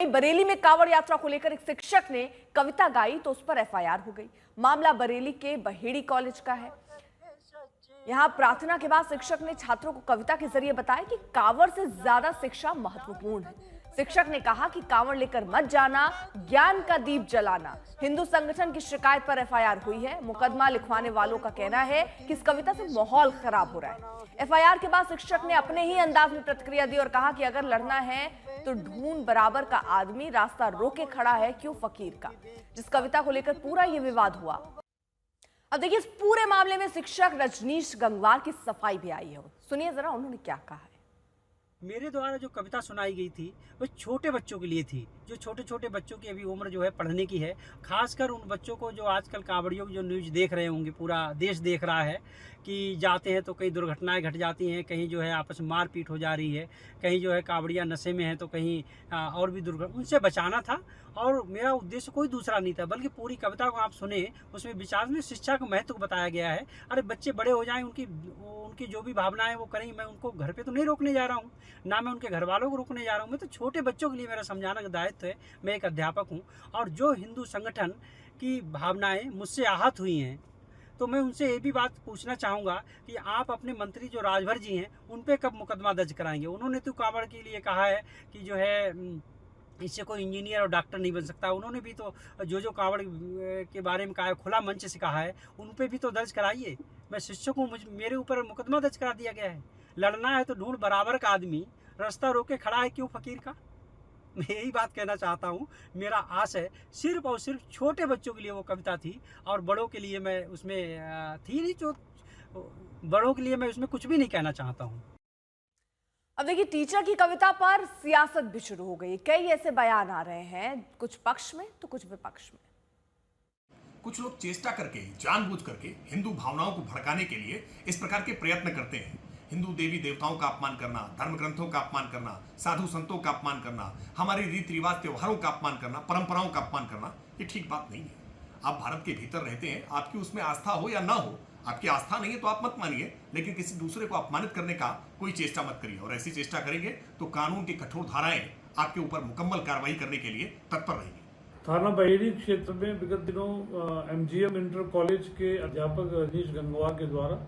बरेली में कांवड़ यात्रा को लेकर एक शिक्षक ने कविता गाई तो उस पर एफआईआर हो गई। मामला बरेली के बहेड़ी कॉलेज का है। यहां प्रार्थना के बाद शिक्षक ने छात्रों को कविता के जरिए बताया कि कांवड़ से ज्यादा शिक्षा महत्वपूर्ण है। शिक्षक ने कहा कि कांवड़ लेकर मत जाना, ज्ञान का दीप जलाना। हिंदू संगठन की शिकायत पर एफआईआर हुई है। मुकदमा लिखवाने वालों का कहना है कि इस कविता से माहौल खराब हो रहा है। एफआईआर के बाद शिक्षक ने अपने ही अंदाज में प्रतिक्रिया दी और कहा कि अगर लड़ना है तो ढूंढ बराबर का आदमी रास्ता रोके खड़ा है, क्यों फकीर का। जिस कविता को लेकर पूरा ये विवाद हुआ, अब देखिए इस पूरे मामले में शिक्षक रजनीश गंगवार की सफाई भी आई है। सुनिए जरा उन्होंने क्या कहा है। मेरे द्वारा जो कविता सुनाई गई थी वो छोटे बच्चों के लिए थी, जो छोटे छोटे बच्चों की अभी उम्र जो है पढ़ने की है। खासकर उन बच्चों को जो आजकल कांवड़ियों की जो न्यूज़ देख रहे होंगे, पूरा देश देख रहा है कि जाते हैं तो कई दुर्घटनाएं घट जाती हैं, कहीं जो है आपस में मारपीट हो जा रही है, कहीं जो है कांवड़िया नशे में है तो कहीं और भी दुर्घटना। उनसे बचाना था और मेरा उद्देश्य कोई दूसरा नहीं था, बल्कि पूरी कविता को आप सुने, उसमें विचार में शिक्षा का महत्व बताया गया है। अरे बच्चे बड़े हो जाएं, उनकी जो भी भावनाएं वो करें। मैं उनको घर पे तो नहीं रोकने जा रहा हूँ, ना मैं उनके घर वालों को रोकने जा रहा हूँ। मैं तो छोटे बच्चों के लिए मेरा समझाना का दायित्व है। मैं एक अध्यापक हूँ और जो हिंदू संगठन की भावनाएं मुझसे आहत हुई हैं, तो मैं उनसे ये भी बात पूछना चाहूँगा कि आप अपने मंत्री जो राजभर जी हैं उन पे कब मुकदमा दर्ज कराएंगे। उन्होंने तो कांवड़ के लिए कहा है कि जो है इससे कोई इंजीनियर और डॉक्टर नहीं बन सकता। उन्होंने भी तो जो कांवड़ के बारे में कहा है, खुला मंच से कहा है, उन पे भी तो दर्ज कराइए। मैं शिक्षक हूँ, मेरे ऊपर मुकदमा दर्ज करा दिया गया है। लड़ना है तो ढूंढ बराबर का आदमी रास्ता रोके खड़ा है, क्यों फकीर का। मैं यही बात कहना चाहता हूँ। मेरा आस है सिर्फ और सिर्फ छोटे बच्चों के लिए वो कविता थी और बड़ों के लिए मैं उसमें थी नहीं। जो बड़ों के लिए मैं उसमें कुछ भी नहीं कहना चाहता हूँ। अब देखिए टीचर की कविता पर सियासत भी शुरू हो गई। कई ऐसे बयान आ रहे हैं, कुछ पक्ष में तो कुछ विपक्ष में। कुछ लोग चेष्टा करके, जानबूझ करके हिंदू भावनाओं को भड़काने के लिए इस प्रकार के प्रयत्न करते हैं। हिंदू देवी देवताओं का अपमान करना, धर्म ग्रंथों का अपमान करना, साधु संतों का अपमान करना, हमारे रीति रिवाज त्योहारों का अपमान करना, परंपराओं का अपमान करना, ये ठीक बात नहीं है। आप भारत के भीतर रहते हैं, आपकी उसमें आस्था हो या ना हो, आपकी आस्था नहीं है तो आप मत मानिए, लेकिन किसी दूसरे को अपमानित करने का कोई चेष्टा मत करिए। और ऐसी चेष्टा करेंगे तो कानून की कठोर धाराएं आपके ऊपर मुकम्मल कार्रवाई करने के लिए तत्पर रहेंगी। थाना बहेड़ी क्षेत्र में विगत दिनों एमजीएम इंटर कॉलेज के अध्यापक रजनीश गंगवार के द्वारा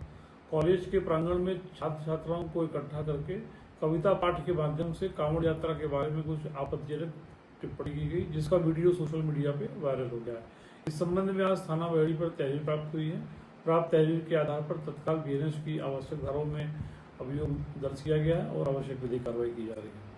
कॉलेज के प्रांगण में छात्र छात्राओं को इकट्ठा करके कविता पाठ के माध्यम से कांवड़ यात्रा के बारे में कुछ आपत्तिजनक टिप्पणी की गई, जिसका वीडियो सोशल मीडिया पे वायरल हो गया है। इस संबंध में आज थाना बहेड़ी पर तहरीर प्राप्त हुई है। प्राप्त तहरीर के आधार पर तत्काल बीएनएस की आवश्यक धाराओं में अभियोग दर्ज किया गया है और आवश्यक विधिक कार्रवाई की जा रही है।